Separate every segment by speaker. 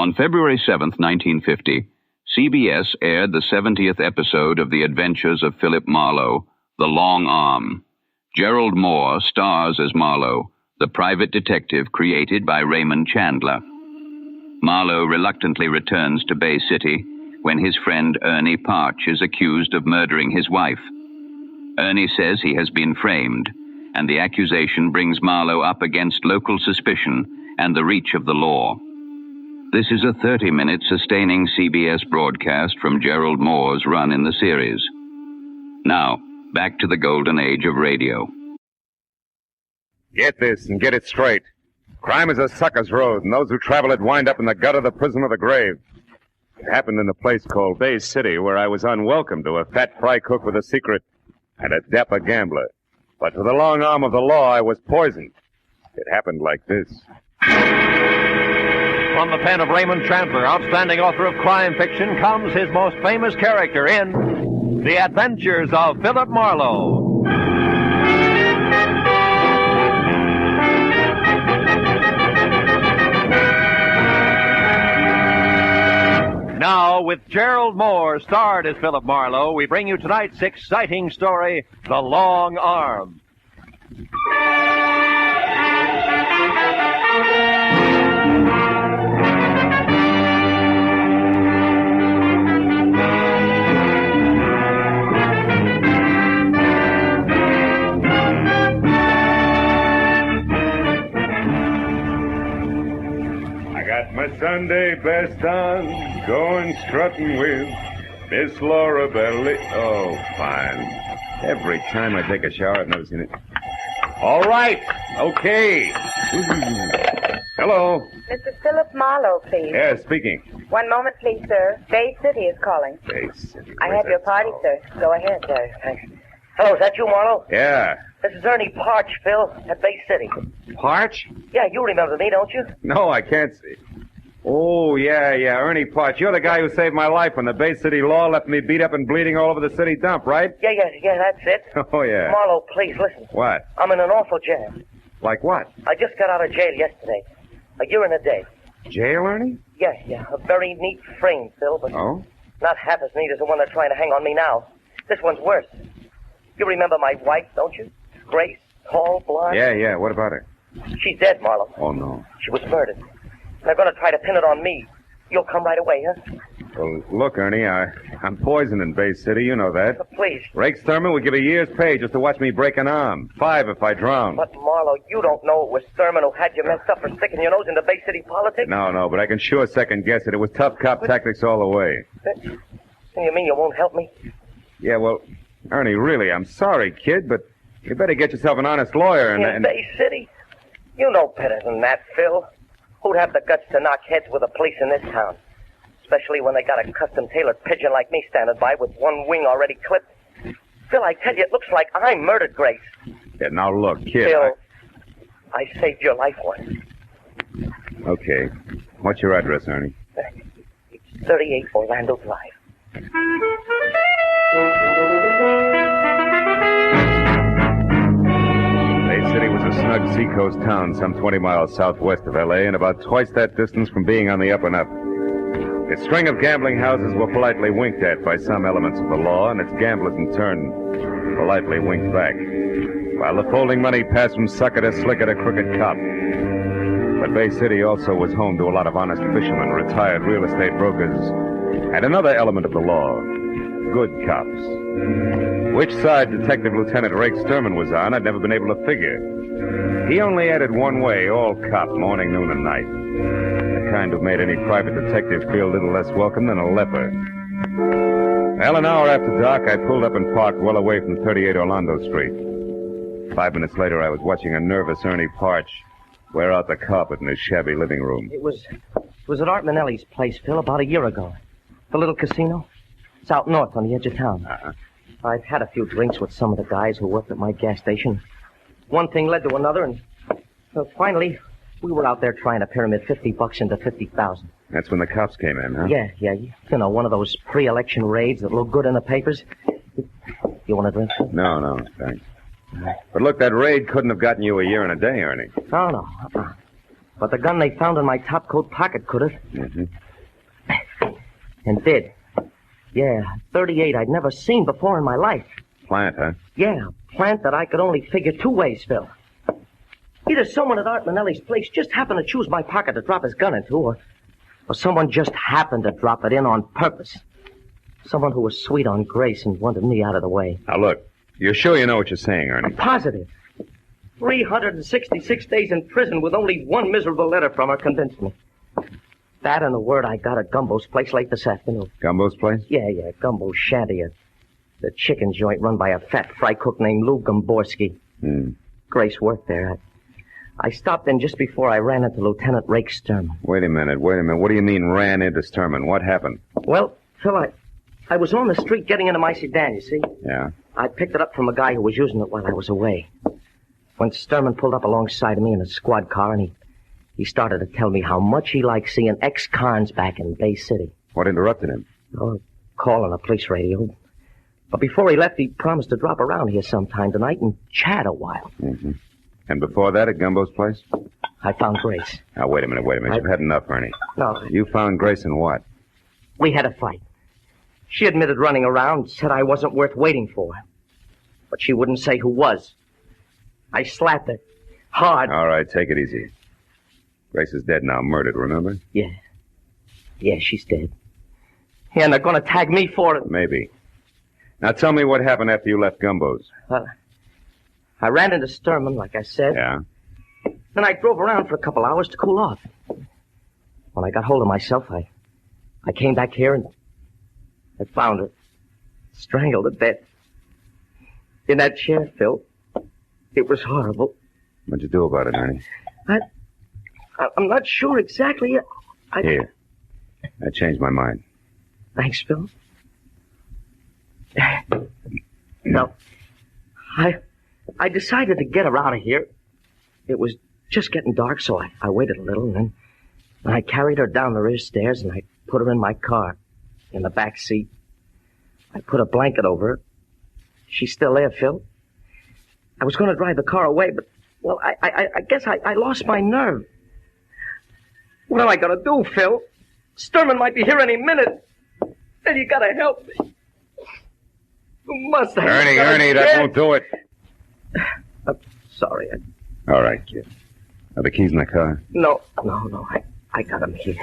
Speaker 1: On February 7th, 1950, CBS aired the 70th episode of The Adventures of Philip Marlowe, The Long Arm. Gerald Mohr stars as Marlowe, the private detective created by Raymond Chandler. Marlowe reluctantly returns to Bay City when his friend Ernie Parch is accused of murdering his wife. Ernie says he has been framed, and the accusation brings Marlowe up against local suspicion and the reach of the law. This is a 30-minute sustaining CBS broadcast from Gerald Mohr's run in the series. Now, back to the golden age of radio.
Speaker 2: Get this and get it straight. Crime is a sucker's road, and those who travel it wind up in the gut of the prison of the grave. It happened in a place called Bay City, where I was unwelcome to a fat fry cook with a secret and a dapper gambler. But to the long arm of the law, I was poisoned. It happened like this.
Speaker 3: From the pen of Raymond Chandler, outstanding author of crime fiction, comes his most famous character in The Adventures of Philip Marlowe. Now, with Gerald Mohr starred as Philip Marlowe, we bring you tonight's exciting story, The Long Arm.
Speaker 2: My Sunday best on, going strutting with Miss Laura Belly. Oh, fine. Every time I take a shower, I've never seen it. All right. Okay. Hello.
Speaker 4: Mr. Philip Marlowe, please.
Speaker 2: Yeah, speaking.
Speaker 4: 1 moment, please, sir. Bay City is calling.
Speaker 2: Bay City.
Speaker 4: I have your party, sir. Go ahead, sir.
Speaker 5: Thanks. Hello, is that you, Marlowe?
Speaker 2: Yeah.
Speaker 5: This is Ernie Parch, Phil, at Bay City.
Speaker 2: Parch?
Speaker 5: Yeah, you remember me, don't you?
Speaker 2: No, I can't see. Oh, yeah, Ernie Parch. You're the guy who saved my life when the Bay City law left me beat up and bleeding all over the city dump, right?
Speaker 5: Yeah, that's it.
Speaker 2: Oh, yeah.
Speaker 5: Marlowe, please, listen.
Speaker 2: What?
Speaker 5: I'm in an awful jam.
Speaker 2: Like what?
Speaker 5: I just got out of jail yesterday. A year and a day.
Speaker 2: Jail, Ernie?
Speaker 5: Yeah. A very neat frame, Phil, but
Speaker 2: Oh?
Speaker 5: not half as neat as the one they're trying to hang on me now. This one's worse. You remember my wife, don't you? Grace, tall, blonde.
Speaker 2: Yeah. What about her?
Speaker 5: She's dead, Marlowe.
Speaker 2: Oh, no.
Speaker 5: She was murdered. They're going to try to pin it on me. You'll come right away, huh?
Speaker 2: Well, look, Ernie, I'm poisoned in Bay City. You know that.
Speaker 5: Please.
Speaker 2: Rake Thurman would give a year's pay just to watch me break an arm. 5 if I drown.
Speaker 5: But, Marlowe, you don't know it was Thurman who had you messed up for sticking your nose into Bay City politics?
Speaker 2: No, but I can sure second guess it. It was tough cop tactics all the way.
Speaker 5: You mean you won't help me?
Speaker 2: Yeah, well, Ernie, really, I'm sorry, kid, but you better get yourself an honest lawyer
Speaker 5: In Bay City? You know better than that, Phil. Who'd have the guts to knock heads with the police in this town? Especially when they got a custom-tailored pigeon like me standing by with one wing already clipped. Phil, I tell you, it looks like I murdered Grace.
Speaker 2: Yeah, now look, kid.
Speaker 5: Phil, I saved your life once.
Speaker 2: Okay. What's your address, Ernie?
Speaker 5: It's 38 Orlando Drive.
Speaker 2: Bay City was a snug seacoast town some 20 miles southwest of L.A. and about twice that distance from being on the up and up. Its string of gambling houses were politely winked at by some elements of the law, and its gamblers in turn politely winked back, while the folding money passed from sucker to slicker to crooked cop. But Bay City also was home to a lot of honest fishermen, retired real estate brokers, and another element of the law, good cops. Which side Detective Lieutenant Rake Sturman was on, I'd never been able to figure. He only added one way, all cop, morning, noon, and night. The kind who made any private detective feel a little less welcome than a leper. Well, an hour after dark, I pulled up and parked well away from 38 Orlando Street. 5 minutes later, I was watching a nervous Ernie Parch wear out the carpet in his shabby living room.
Speaker 5: It was at Art Manelli's place, Phil, about a year ago. The little casino. It's out north on the edge of town.
Speaker 2: Uh-huh.
Speaker 5: I've had a few drinks with some of the guys who worked at my gas station. One thing led to another, and finally, we were out there trying to pyramid $50 into $50,000.
Speaker 2: That's when the cops came in, huh?
Speaker 5: Yeah. You know, one of those pre-election raids that look good in the papers. You want a drink, Phil?
Speaker 2: No, thanks. But look, that raid couldn't have gotten you a year and a day, Ernie.
Speaker 5: Oh, no. But the gun they found in my top coat pocket could have.
Speaker 2: Mm-hmm.
Speaker 5: And did. Yeah, 38 I'd never seen before in my life.
Speaker 2: Plant, huh?
Speaker 5: Yeah, a plant that I could only figure two ways, Phil. Either someone at Art Manelli's place just happened to choose my pocket to drop his gun into, or someone just happened to drop it in on purpose. Someone who was sweet on Grace and wanted me out of the way.
Speaker 2: Now, look, you're sure you know what you're saying, Ernie?
Speaker 5: I'm positive. 366 days in prison with only one miserable letter from her convinced me. That and the word I got at Gumbo's place late this afternoon.
Speaker 2: Gumbo's place?
Speaker 5: Yeah, Gumbo's shanty. The chicken joint run by a fat fry cook named Lou Gomborski. Grace worked there. I stopped in just before I ran into Lieutenant Rake Sturman.
Speaker 2: Wait a minute. What do you mean ran into Sturman? What happened?
Speaker 5: Well, Phil, I was on the street getting into my sedan, you see?
Speaker 2: Yeah.
Speaker 5: I picked it up from a guy who was using it while I was away. When Sturman pulled up alongside of me in a squad car, and he started to tell me how much he liked seeing ex-cons back in Bay City.
Speaker 2: What interrupted him?
Speaker 5: Oh, call on the police radio. But before he left, he promised to drop around here sometime tonight and chat a while.
Speaker 2: Mm-hmm. And before that, at Gumbo's place?
Speaker 5: I found Grace.
Speaker 2: Now, wait a minute. You've had enough, Ernie.
Speaker 5: No.
Speaker 2: You found Grace in what?
Speaker 5: We had a fight. She admitted running around, said I wasn't worth waiting for. But she wouldn't say who was. I slapped her. Hard.
Speaker 2: All right, take it easy. Grace is dead now, murdered, remember?
Speaker 5: Yeah. Yeah, she's dead. Yeah, and they're going to tag me for it.
Speaker 2: Maybe. Now tell me what happened after you left Gumbo's.
Speaker 5: I ran into Sturman, like I said.
Speaker 2: Yeah?
Speaker 5: Then I drove around for a couple hours to cool off. When I got hold of myself, I came back here and I found her. Strangled to death. In that chair, Phil. It was horrible.
Speaker 2: What'd you do about it, Ernie?
Speaker 5: I'm not sure exactly.
Speaker 2: Here. I changed my mind.
Speaker 5: Thanks, Phil. No. I decided to get her out of here. It was just getting dark, so I waited a little, and then I carried her down the rear stairs, and I put her in my car, in the back seat. I put a blanket over her. She's still there, Phil. I was going to drive the car away, but, well, I guess I lost my nerve. What am I going to do, Phil? Sturman might be here any minute. And you got to help me. You must have.
Speaker 2: Ernie, that won't do it.
Speaker 5: I'm sorry.
Speaker 2: All right, kid. Are the keys in the car?
Speaker 5: No. I got them here.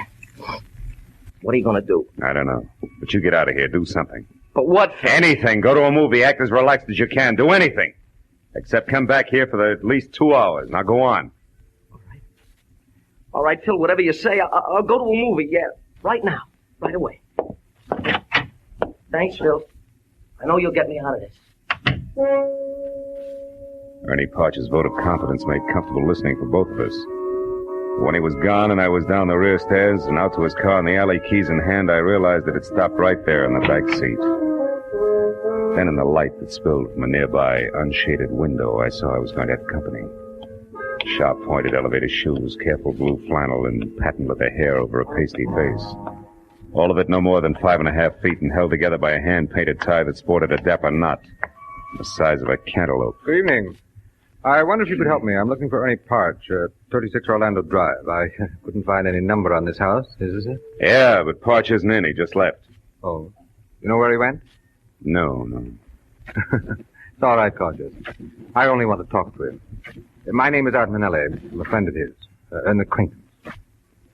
Speaker 5: What are you going to do?
Speaker 2: I don't know. But you get out of here. Do something.
Speaker 5: But what, Phil?
Speaker 2: Anything. Go to a movie. Act as relaxed as you can. Do anything. Except come back here for at least 2 hours. Now go on.
Speaker 5: All right, Phil, whatever you say, I'll go to a movie, yeah. Right now. Right away. Thanks, Phil. I know you'll get me out of this.
Speaker 2: Ernie Parch's vote of confidence made comfortable listening for both of us. When he was gone and I was down the rear stairs and out to his car in the alley, keys in hand, I realized that it stopped right there in the back seat. Then in the light that spilled from a nearby unshaded window, I saw I was going to have company. Sharp-pointed elevator shoes, careful blue flannel, and patent leather hair over a pasty face. All of it no more than 5.5 feet and held together by a hand-painted tie that sported a dapper knot the size of a cantaloupe.
Speaker 6: Good evening. I wonder if you could help me. I'm looking for Ernie Parch, 36 Orlando Drive. I couldn't find any number on this house. Is this it?
Speaker 2: Yeah, but Parch isn't in. He just left.
Speaker 6: Oh. You know where he went?
Speaker 2: No.
Speaker 6: It's all right, Cautious. I only want to talk to him. My name is Art Manelli. I'm a friend of his. An acquaintance.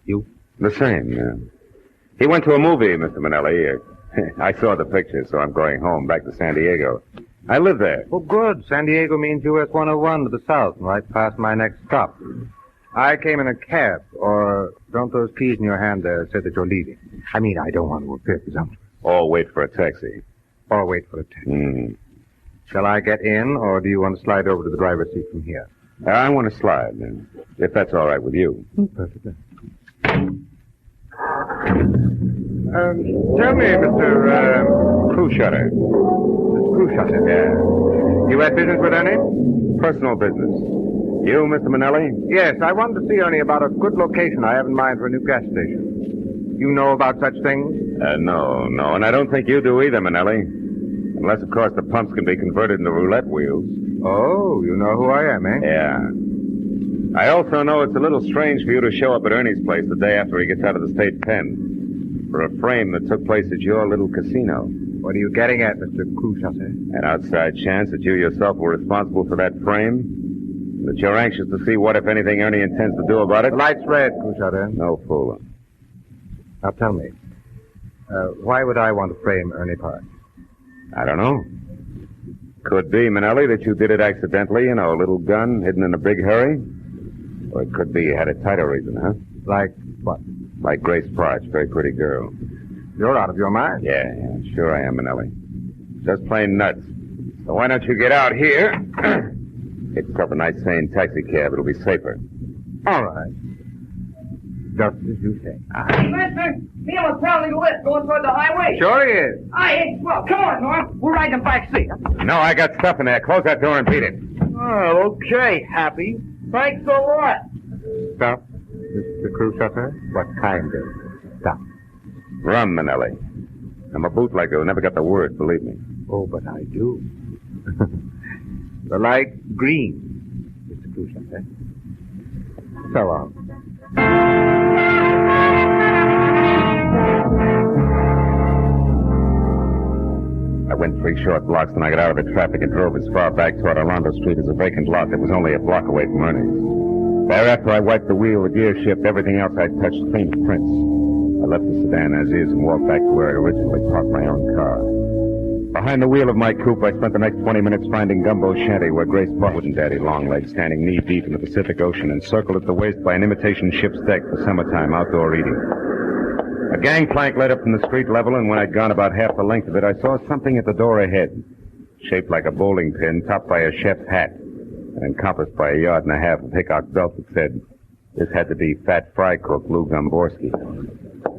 Speaker 6: You?
Speaker 2: The same, yeah. He went to a movie, Mr. Manelli. I saw the picture, so I'm going home, back to San Diego. I live there.
Speaker 6: Oh, good. San Diego means US 101 to the south, right past my next stop. I came in a cab, or don't those keys in your hand there say that you're leaving? I mean, I don't want to appear presumptuous.
Speaker 2: Or wait for a taxi.
Speaker 6: Or wait for a taxi. Shall I get in, or do you want to slide over to the driver's seat from here?
Speaker 2: I want to slide, if that's all right with you.
Speaker 6: Perfectly. Tell me, Mr.
Speaker 2: Crew shutter.
Speaker 6: Crew shutter?
Speaker 2: Yeah.
Speaker 6: You had business with Ernie?
Speaker 2: Personal business. You, Mr. Manelli?
Speaker 6: Yes, I wanted to see Ernie about a good location I have in mind for a new gas station. You know about such things?
Speaker 2: No, and I don't think you do either, Manelli. Unless, of course, the pumps can be converted into roulette wheels.
Speaker 6: Oh, you know who I am, eh?
Speaker 2: Yeah. I also know it's a little strange for you to show up at Ernie's place the day after he gets out of the state pen for a frame that took place at your little casino.
Speaker 6: What are you getting at, Mr. Cruchottet?
Speaker 2: An outside chance that you yourself were responsible for that frame? That you're anxious to see what, if anything, Ernie intends to do about it?
Speaker 6: The light's red, Cruchottet.
Speaker 2: No fooling.
Speaker 6: Now tell me, why would I want to frame Ernie Parch?
Speaker 2: I don't know. Could be, Manelli, that you did it accidentally, a little gun hidden in a big hurry. Or it could be you had a tighter reason, huh?
Speaker 6: Like what?
Speaker 2: Like Grace Parch, very pretty girl.
Speaker 6: You're out of your mind.
Speaker 2: Yeah, sure I am, Manelli. Just plain nuts. So why don't you get out here? Get yourself a nice, sane taxi cab. It'll be safer.
Speaker 6: All right. Just as you say.
Speaker 7: Hey, mister, me and my pal legal list going toward the highway.
Speaker 6: Sure he is.
Speaker 7: Hey, well, come on, Norm. We're riding in back seat.
Speaker 2: No, I got stuff in there. Close that door and beat it.
Speaker 7: Oh, okay, Happy. Thanks a lot.
Speaker 6: Stuff, Mr. Cruchottet? What kind of stuff?
Speaker 2: Rum, Manelli. I'm a bootlegger who never got the word, believe me.
Speaker 6: Oh, but I do. The light green, Mr. Cruchottet. So long.
Speaker 2: I went 3 short blocks, and I got out of the traffic and drove as far back toward Orlando Street as a vacant lot that was only a block away from Ernie's. Thereafter, I wiped the wheel, the gear shift, everything else I'd touched clean to prints. I left the sedan as is and walked back to where I originally parked my own car. Behind the wheel of my coupe, I spent the next 20 minutes finding Gumbo's shanty, where Grace Parch and Daddy Longlegs, standing knee-deep in the Pacific Ocean, encircled at the waist by an imitation ship's deck for summertime outdoor eating. A gangplank led up from the street level, and when I'd gone about half the length of it, I saw something at the door ahead, shaped like a bowling pin, topped by a chef's hat, and encompassed by a yard and a half of Hickok belt that said, "This had to be Fat Fry Cook Lou Gomborski."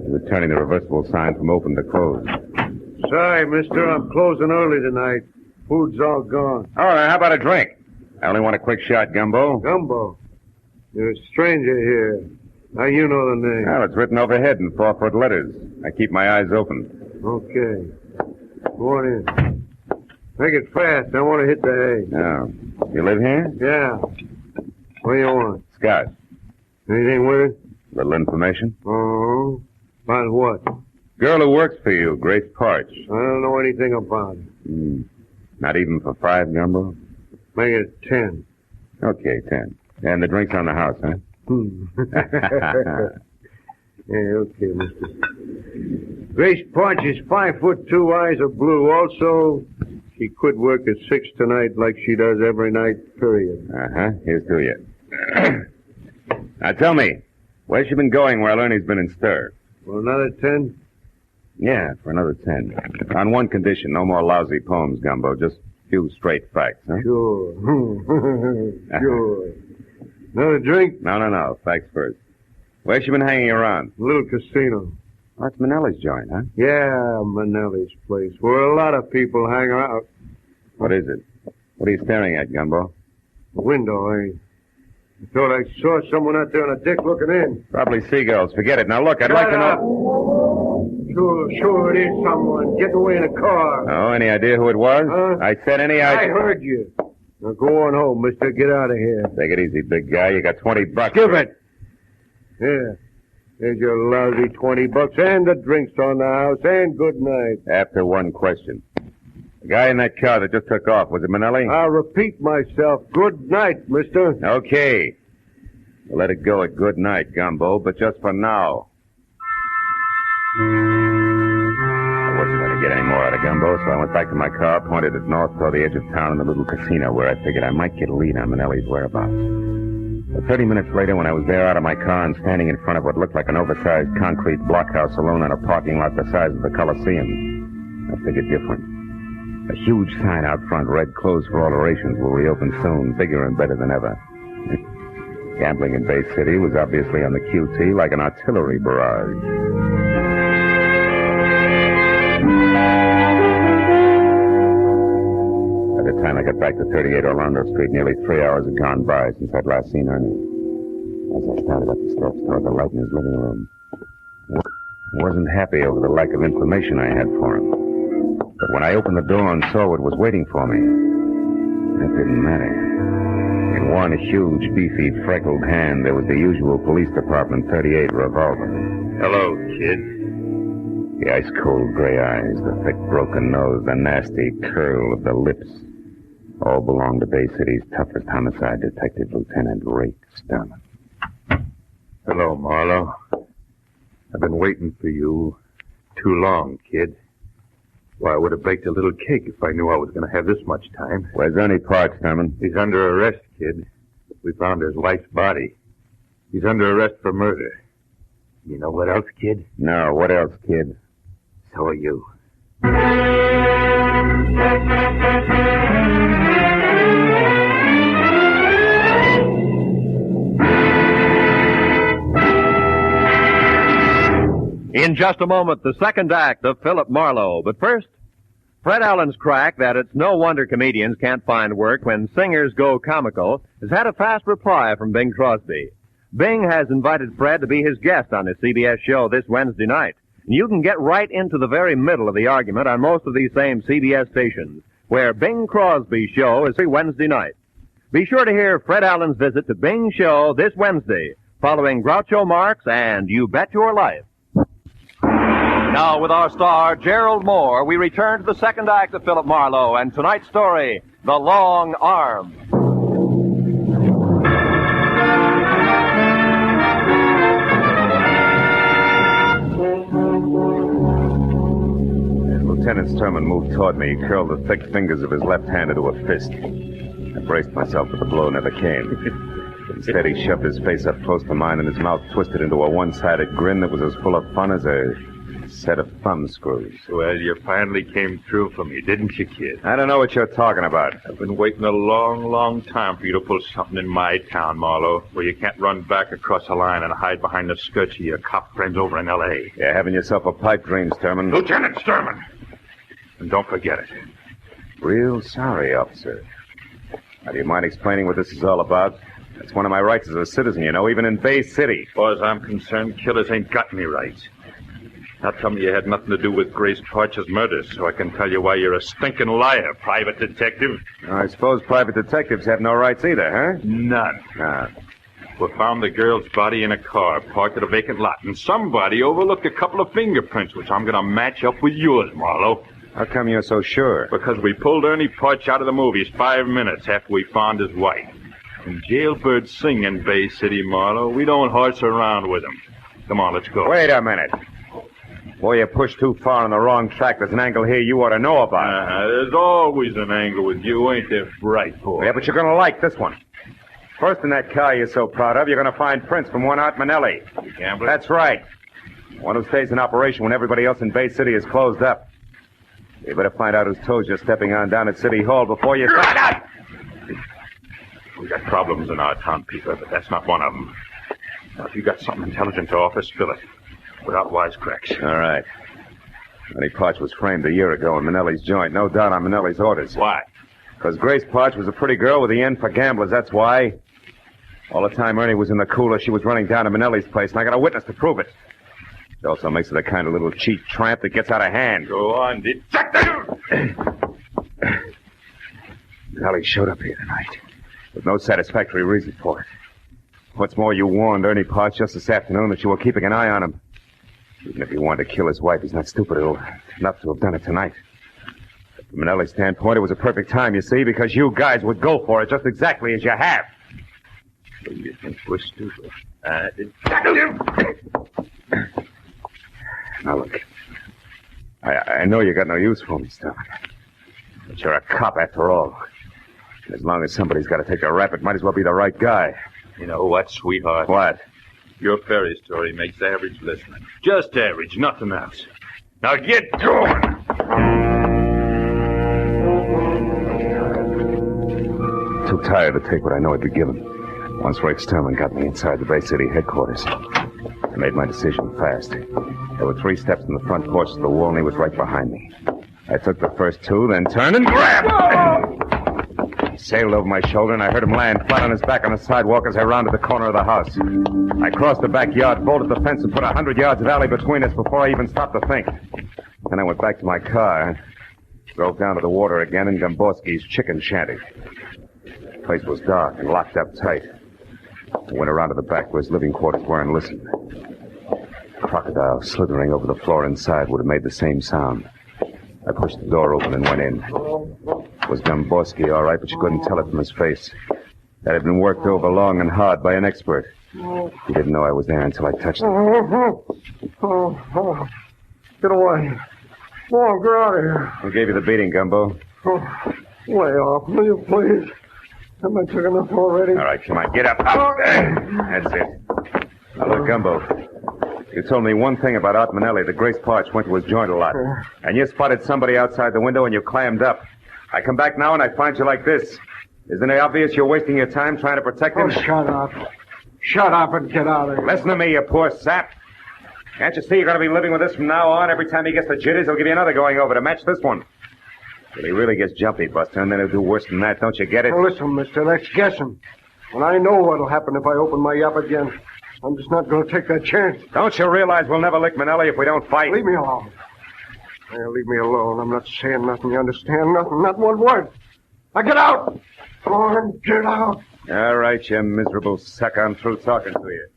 Speaker 2: He was turning the reversible sign from open to closed.
Speaker 8: Sorry, mister, I'm closing early tonight. Food's all gone.
Speaker 2: All right, how about a drink? I only want a quick shot, Gumbo.
Speaker 8: Gumbo? You're a stranger here. How you know the name?
Speaker 2: Well, it's written overhead in 4-foot letters. I keep my eyes open.
Speaker 8: Okay. Go on in. Make it fast. I want to hit the hay.
Speaker 2: Oh. You live here?
Speaker 8: Yeah. What do you want?
Speaker 2: Scott.
Speaker 8: Anything with it?
Speaker 2: Little information?
Speaker 8: Oh. About what?
Speaker 2: Girl who works for you, Grace Parch.
Speaker 8: I don't know anything about it.
Speaker 2: Not even for 5, Gumbo?
Speaker 8: Make it 10.
Speaker 2: Okay, 10. And the drink's on the house, huh?
Speaker 8: Yeah, okay, mister. Grace Parch is 5'2", eyes are blue. Also, she quit work at 6 tonight like she does every night, period.
Speaker 2: Uh-huh. Here's to you. Now tell me, where's she been going while Ernie's been in stir?
Speaker 8: Well, another 10?
Speaker 2: Yeah, for another 10. On one condition, no more lousy poems, Gumbo. Just a few straight facts, huh?
Speaker 8: Sure. Sure. Another drink?
Speaker 2: No. Facts first. Where's she been hanging around?
Speaker 8: A little casino.
Speaker 2: That's Manelli's joint, huh?
Speaker 8: Yeah, Manelli's place, where a lot of people hang out.
Speaker 2: What is it? What are you staring at, Gumbo?
Speaker 8: The window, I thought I saw someone out there on a deck looking in.
Speaker 2: Probably seagulls. Forget it. Now look, I'd like to know...
Speaker 8: Sure, it is someone getting away in a car.
Speaker 2: Oh, any idea who it was?
Speaker 8: Huh?
Speaker 2: I said any
Speaker 8: I
Speaker 2: idea...
Speaker 8: heard you. Now go on home, mister. Get out of here.
Speaker 2: Take it easy, big guy. You got $20.
Speaker 8: Give it. Here. Here's your lousy $20 and the drinks on the house, and good night.
Speaker 2: After one question. The guy in that car that just took off, was it Manelli?
Speaker 8: I'll repeat myself. Good night, mister.
Speaker 2: Okay. We'll let it go at good night, Gumbo, but just for now. I wasn't going to get any more out of Gumbo, so I went back to my car, pointed it north toward the edge of town in the little casino where I figured I might get a lead on Manelli's whereabouts. But 30 minutes later, when I was there out of my car and standing in front of what looked like an oversized concrete blockhouse alone in a parking lot the size of the Coliseum, I figured different. A huge sign out front read, "Closed for alterations, will reopen soon, bigger and better than ever." Gambling in Bay City was obviously on the QT like an artillery barrage. By the time I got back to 38 Orlando Street, nearly 3 hours had gone by since I'd last seen Ernie. As I started up the steps toward the light in his living room, I wasn't happy over the lack of information I had for him. But when I opened the door and saw what was waiting for me, that didn't matter. In one huge, beefy, freckled hand, there was the usual police department .38 revolver.
Speaker 8: Hello, kid.
Speaker 2: The ice-cold gray eyes, the thick, broken nose, the nasty curl of the lips, all belonged to Bay City's toughest homicide detective, Lieutenant Ray Sterman.
Speaker 8: Hello, Marlowe. I've been waiting for you too long, kid. Why, I would have baked a little cake if I knew I was going to have this much time.
Speaker 2: Where's Ernie Parch, Sterman?
Speaker 8: He's under arrest, kid. We found his wife's body. He's under arrest for murder. You know what else, kid?
Speaker 2: No, what else, kid?
Speaker 8: So are you.
Speaker 3: In just a moment, the second act of Philip Marlowe. But first, Fred Allen's crack that it's no wonder comedians can't find work when singers go comical has had a fast reply from Bing Crosby. Bing has invited Fred to be his guest on his CBS show this Wednesday night. And you can get right into the very middle of the argument on most of these same CBS stations, where Bing Crosby's show is every Wednesday night. Be sure to hear Fred Allen's visit to Bing's show this Wednesday, following Groucho Marx and You Bet Your Life. Now, with our star, Gerald Mohr, we return to the second act of Philip Marlowe and tonight's story, The Long Arm.
Speaker 2: Lieutenant Sterman moved toward me. He curled the thick fingers of his left hand into a fist. I braced myself, but the blow never came. Instead, he shoved his face up close to mine, and his mouth twisted into a one-sided grin that was as full of fun as a set of thumb screws.
Speaker 8: Well, you finally came through for me, didn't you, kid?
Speaker 2: I don't know what you're talking about.
Speaker 8: I've been waiting a long, long time for you to pull something in my town, Marlowe, where you can't run back across the line and hide behind the skirts of your cop friends over in L.A.
Speaker 2: You're having yourself a pipe dream, Sterman.
Speaker 8: Lieutenant Sterman! And don't forget it.
Speaker 2: Real sorry, officer. Now, do you mind explaining what this is all about? It's one of my rights as a citizen, you know, even in Bay City.
Speaker 8: As far as I'm concerned, killers ain't got any rights. Now tell me you had nothing to do with Grace Parch's murder, so I can tell you why you're a stinking liar, private detective.
Speaker 2: I suppose private detectives have no rights either, huh?
Speaker 8: None.
Speaker 2: Ah.
Speaker 8: We found the girl's body in a car parked at a vacant lot, and somebody overlooked a couple of fingerprints, which I'm going to match up with yours, Marlowe.
Speaker 2: How come you're so sure?
Speaker 8: Because we pulled Ernie Parch out of the movies 5 minutes after we found his wife. And jailbirds sing in Bay City, Marlowe. We don't horse around with them. Come on, let's go.
Speaker 2: Wait a minute. Boy, you pushed too far on the wrong track. There's an angle here you ought to know about.
Speaker 8: There's always an angle with you, ain't there, bright boy?
Speaker 2: Yeah, but you're going to like this one. First, in that car you're so proud of, you're going to find prints from one Art Manelli.
Speaker 8: You gambler?
Speaker 2: That's right. One who stays in operation when everybody else in Bay City is closed up. You better find out whose toes you're stepping on down at City Hall before you start out.
Speaker 8: We got problems in our town, Peter, but that's not one of them. Now, if you got something intelligent to offer, spill it. Without wisecracks.
Speaker 2: All right. Ernie Parch was framed a year ago in Manelli's joint. No doubt on Manelli's orders.
Speaker 8: Why?
Speaker 2: Because Grace Parch was a pretty girl with the end for gamblers, that's why. All the time Ernie was in the cooler, she was running down to Manelli's place, and I got a witness to prove it. It also makes her the kind of little cheap tramp that gets out of hand.
Speaker 8: Go on, detective!
Speaker 2: Manelli showed up here tonight, with no satisfactory reason for it. What's more, you warned Ernie Parch just this afternoon that you were keeping an eye on him. Even if he wanted to kill his wife, he's not stupid enough to have done it tonight. From Manelli's standpoint, it was a perfect time, you see, because you guys would go for it just exactly as you have.
Speaker 8: So you think we're stupid?
Speaker 2: Now, look. I know you got no use for me, Sterling. But you're a cop, after all. As long as somebody's got to take a rap, it might as well be the right guy.
Speaker 8: You know what, sweetheart?
Speaker 2: What?
Speaker 8: Your fairy story makes average listening. Just average, nothing else. Now get going!
Speaker 2: Too tired to take what I know I'd be given. Once Rick Sterling got me inside the Bay City headquarters, I made my decision fast. There were 3 steps in the front porch of the wall, and he was right behind me. I took the first 2, then turned and grabbed! He sailed over my shoulder, and I heard him land flat on his back on the sidewalk as I rounded the corner of the house. I crossed the backyard, bolted the fence, and put 100 yards of alley between us before I even stopped to think. Then I went back to my car and drove down to the water again in Gomborski's chicken shanty. place was dark and locked up tight. I went around to the back where his living quarters were and listened. A crocodile slithering over the floor inside would have made the same sound. I pushed the door open and went in. It was Gomborski, all right, but you couldn't tell it from his face. That had been worked over long and hard by an expert. He didn't know I was there until I touched him.
Speaker 8: Get away. Come on, get out of here.
Speaker 2: Who gave you the beating, Gumbo?
Speaker 8: Lay off, will you, please? Haven't I took enough already?
Speaker 2: All right, come on, get up. Up. That's it. Now, look, Gumbo. You told me one thing about Art Manelli. The Grace Parch went to his joint a lot. And you spotted somebody outside the window and you clammed up. I come back now and I find you like this. Isn't it obvious you're wasting your time trying to protect him?
Speaker 8: Oh, shut up. Shut up and get out of here.
Speaker 2: Listen to me, you poor sap. Can't you see you're going to be living with this from now on? Every time he gets the jitters, he'll give you another going over to match this one. Till he really gets jumpy, Buster, and then he'll do worse than that. Don't you get it?
Speaker 8: Now, listen, mister, that's guessing. And I know what'll happen if I open my yap again. I'm just not going to take that chance.
Speaker 2: Don't you realize we'll never lick Manelli if we don't fight?
Speaker 8: Leave me alone. Yeah, leave me alone. I'm not saying nothing. You understand? Nothing. Not one word. Now get out. Come on, get out.
Speaker 2: All right, you miserable sucker. I'm through talking to you.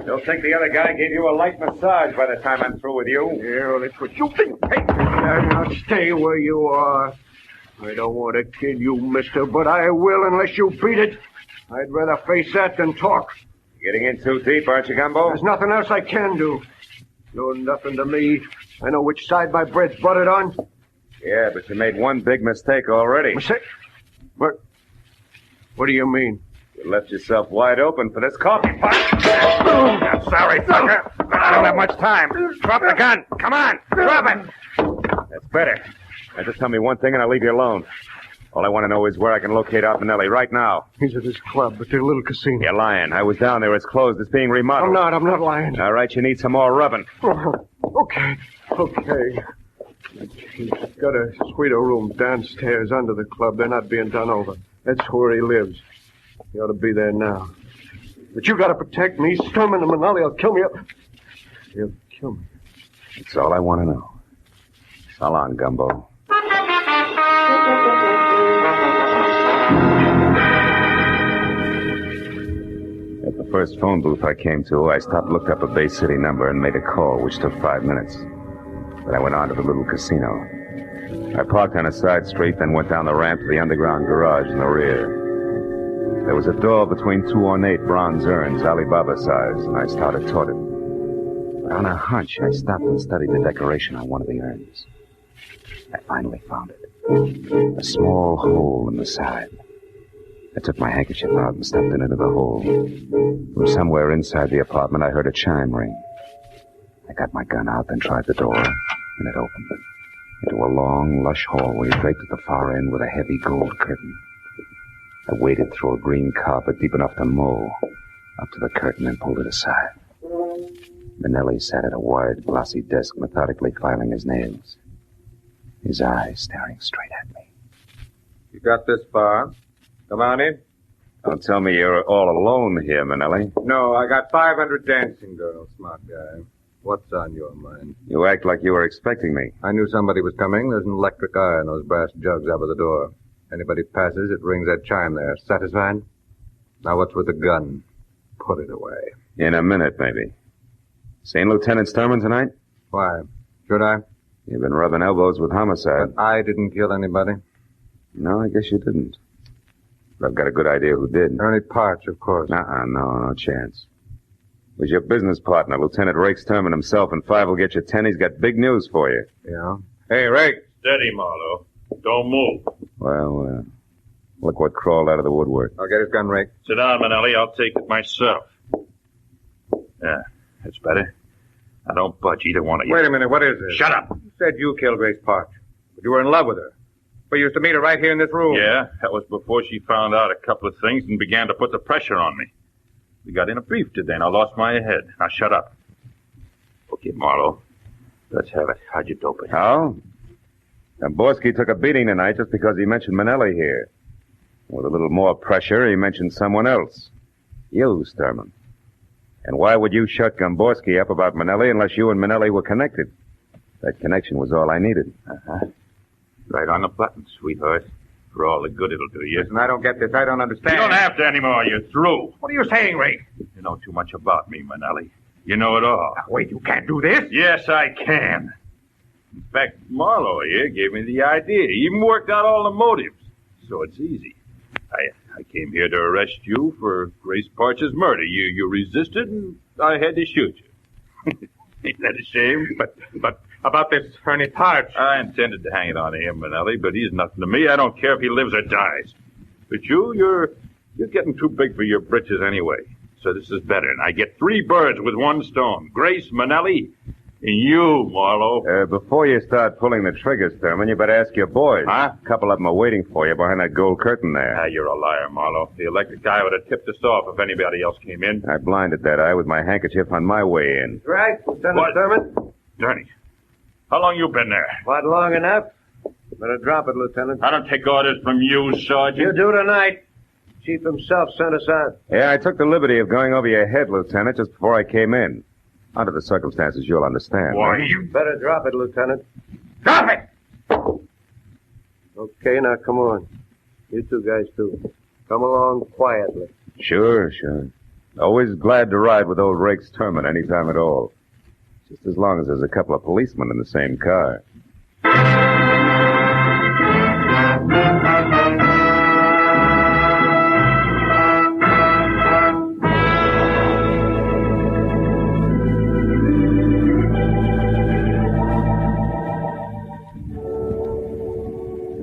Speaker 2: Don't think the other guy gave you a light massage by the time I'm through with you.
Speaker 8: Yeah, well, that's what you think. Hey, now stay where you are. I don't want to kill you, mister, but I will unless you beat it. I'd rather face that than talk.
Speaker 2: Getting in too deep, aren't you, Gumbo?
Speaker 8: There's nothing else I can do. You're nothing to me. I know which side my bread's buttered on.
Speaker 2: Yeah, but you made one big mistake already.
Speaker 8: Mistake? What do you mean?
Speaker 2: You left yourself wide open for this coffee pot. I'm sorry, sucker, but I don't have much time. Drop the gun. Come on, drop it. That's better. Now just tell me one thing and I'll leave you alone. All I want to know is where I can locate Art Manelli right now.
Speaker 8: He's at his club, at their little casino.
Speaker 2: You're lying. I was down there. It's closed. It's being remodeled.
Speaker 8: I'm not lying.
Speaker 2: All right, you need some more rubbing.
Speaker 8: Okay. He's got a suite room downstairs under the club. They're not being done over. That's where he lives. He ought to be there now. But you got to protect me. Storming the Manelli will kill me. He'll kill me.
Speaker 2: That's all I want to know. So long, Gumbo. At the first phone booth I came to, I stopped, looked up a Bay City number, and made a call, which took 5 minutes. Then I went on to the little casino. I parked on a side street, then went down the ramp to the underground garage in the rear. There was a door between two ornate bronze urns, Alibaba size, and I started toward it. But on a hunch, I stopped and studied the decoration on one of the urns. I finally found it. A small hole in the side. I took my handkerchief out and stuffed it into the hole. From somewhere inside the apartment, I heard a chime ring. I got my gun out, then tried the door, and it opened. Into a long, lush hallway draped at the far end with a heavy gold curtain. I waded through a green carpet deep enough to mow, up to the curtain and pulled it aside. Manelli sat at a wide, glossy desk, methodically filing his nails. His eyes staring straight at me.
Speaker 6: You got this far. Come on in.
Speaker 2: Don't tell me you're all alone here, Manelli.
Speaker 6: No, I got 500 dancing girls, smart guy. What's on your mind?
Speaker 2: You act like you were expecting me.
Speaker 6: I knew somebody was coming. There's an electric eye in those brass jugs over the door. Anybody passes, it rings that chime there. Satisfied? Now what's with the gun? Put it away.
Speaker 2: In a minute, maybe. Seen Lieutenant Sturman tonight?
Speaker 6: Why? Should I?
Speaker 2: You've been rubbing elbows with homicide.
Speaker 6: But I didn't kill anybody.
Speaker 2: No, I guess you didn't. But I've got a good idea who did.
Speaker 6: Ernie Parch, of course.
Speaker 2: No chance. It was your business partner, Lieutenant Rake Sturman himself, and 5 will get you 10. He's got big news for you.
Speaker 6: Yeah? Hey, Rake.
Speaker 9: Steady, Marlowe. Don't move.
Speaker 2: Well, look what crawled out of the woodwork.
Speaker 6: I'll get his gun, Rake.
Speaker 9: Sit down, Manelli. I'll take it myself. Yeah, that's better. Now, don't budge, either one of you.
Speaker 6: Wait a minute, what is this?
Speaker 9: Shut up.
Speaker 6: You said you killed Grace Parch, but you were in love with her. We used to meet her right here in this room.
Speaker 9: Yeah, that was before she found out a couple of things and began to put the pressure on me. We got in a brief today, and I lost my head. Now, shut up. Okay, Marlowe. Let's have it. How'd you dope it?
Speaker 2: How? Gomborski took a beating tonight just because he mentioned Manelli here. With a little more pressure, he mentioned someone else. You, Sturman. And why would you shut Gomborski up about Manelli unless you and Manelli were connected? That connection was all I needed.
Speaker 9: Uh-huh. Right on the button, sweetheart. For all the good it'll do you.
Speaker 6: Listen, I don't get this. I don't understand.
Speaker 9: You don't have to anymore. You're through.
Speaker 6: What are you saying, Ray?
Speaker 9: You know too much about me, Manelli. You know it all.
Speaker 6: Wait, you can't do this.
Speaker 9: Yes, I can. In fact, Marlowe here gave me the idea. He even worked out all the motives. So it's easy. I came here to arrest you for Grace Parch's murder. You resisted, and I had to shoot you. Ain't that a shame?
Speaker 6: But about this Ernie Parch.
Speaker 9: I intended to hang it on him, Manelli, but he's nothing to me. I don't care if he lives or dies. But you're getting too big for your britches anyway. So this is better, and I get 3 birds with 1 stone. Grace, Manelli, and you, Marlowe.
Speaker 2: Before you start pulling the triggers, Thurman, you better ask your boys.
Speaker 9: Huh?
Speaker 2: A couple of them are waiting for you behind that gold curtain there.
Speaker 9: You're a liar, Marlowe. The electric guy would have tipped us off if anybody else came in.
Speaker 2: I blinded that eye with my handkerchief on my way in.
Speaker 8: Right, Lieutenant
Speaker 9: What?
Speaker 8: Thurman?
Speaker 9: Ernie, how long you been there?
Speaker 8: What, long enough? Better drop it, Lieutenant.
Speaker 9: I don't take orders from you, Sergeant.
Speaker 8: You do tonight. Chief himself sent us out.
Speaker 2: Yeah, I took the liberty of going over your head, Lieutenant, just before I came in. Under the circumstances, you'll understand.
Speaker 9: Why,
Speaker 2: right?
Speaker 9: you...
Speaker 8: Better drop it, Lieutenant.
Speaker 6: Drop it!
Speaker 8: Okay, now come on. You two guys, too. Come along quietly.
Speaker 2: Sure. Always glad to ride with old Rakes Thurman any time at all. Just as long as there's a couple of policemen in the same car.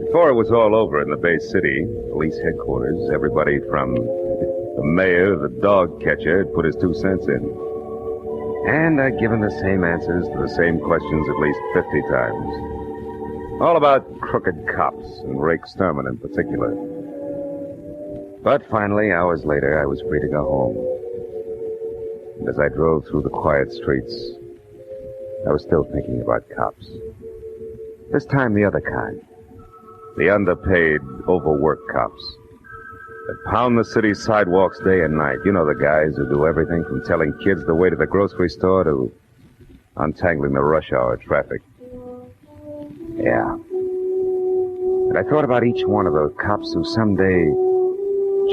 Speaker 2: Before it was all over in the Bay City, police headquarters, everybody from the mayor, the dog catcher, had put his 2 cents in. And I'd given the same answers to the same questions at least 50 times. All about crooked cops, and Rakes Thurman in particular. But finally, hours later, I was free to go home. And as I drove through the quiet streets, I was still thinking about cops. This time the other kind. The underpaid, overworked cops that pound the city's sidewalks day and night. You know the guys who do everything from telling kids the way to the grocery store to untangling the rush hour traffic. Yeah. And I thought about each one of those cops who someday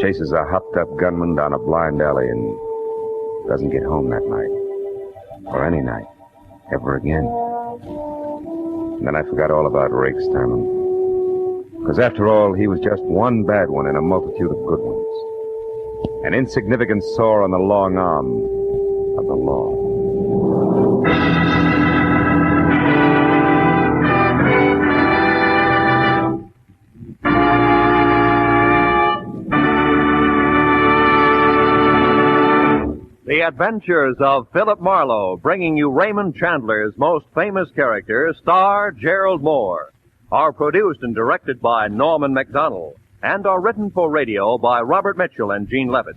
Speaker 2: chases a hopped-up gunman down a blind alley and doesn't get home that night. Or any night. Ever again. And then I forgot all about Rakes Thurman. Because after all, he was just one bad one in a multitude of good ones. An insignificant sore on the long arm of the law.
Speaker 3: The Adventures of Philip Marlowe, bringing you Raymond Chandler's most famous character, star Gerald Mohr, are produced and directed by Norman MacDonald, and are written for radio by Robert Mitchell and Gene Levitt.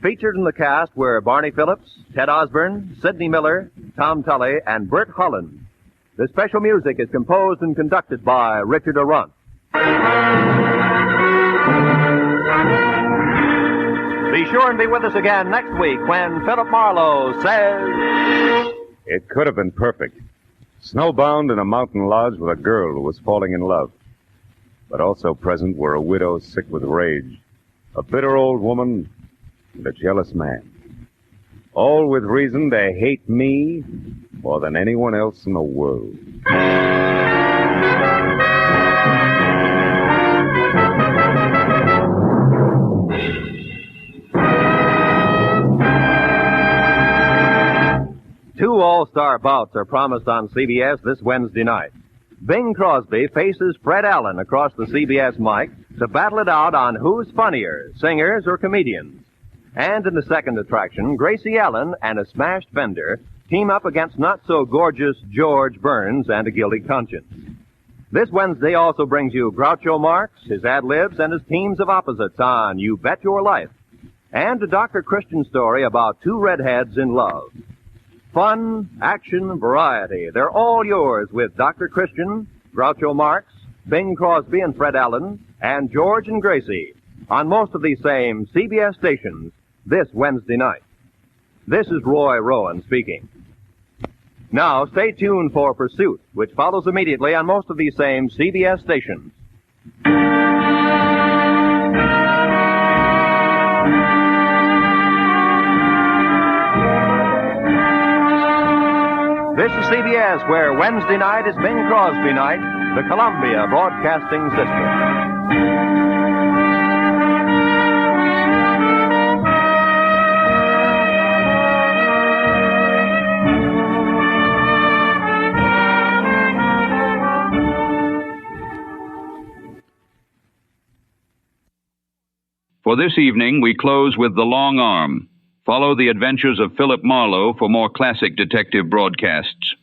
Speaker 3: Featured in the cast were Barney Phillips, Ted Osborne, Sidney Miller, Tom Tully, and Bert Holland. The special music is composed and conducted by Richard Arant. Be sure and be with us again next week when Philip Marlowe says...
Speaker 2: It could have been perfect. Snowbound in a mountain lodge with a girl who was falling in love. But also present were a widow sick with rage, a bitter old woman, and a jealous man. All with reason to hate me more than anyone else in the world.
Speaker 3: Two all-star bouts are promised on CBS this Wednesday night. Bing Crosby faces Fred Allen across the CBS mic to battle it out on who's funnier, singers or comedians. And in the second attraction, Gracie Allen and a smashed vendor team up against not-so-gorgeous George Burns and a guilty conscience. This Wednesday also brings you Groucho Marx, his ad-libs, and his teams of opposites on You Bet Your Life, and a Dr. Christian story about 2 redheads in love. Fun, action, variety. They're all yours with Dr. Christian, Groucho Marx, Bing Crosby and Fred Allen, and George and Gracie on most of these same CBS stations this Wednesday night. This is Roy Rowan speaking. Now, stay tuned for Pursuit, which follows immediately on most of these same CBS stations. This is CBS, where Wednesday night is Bing Crosby night, the Columbia Broadcasting System.
Speaker 1: For this evening, we close with The Long Arm. Follow the adventures of Philip Marlowe for more classic detective broadcasts.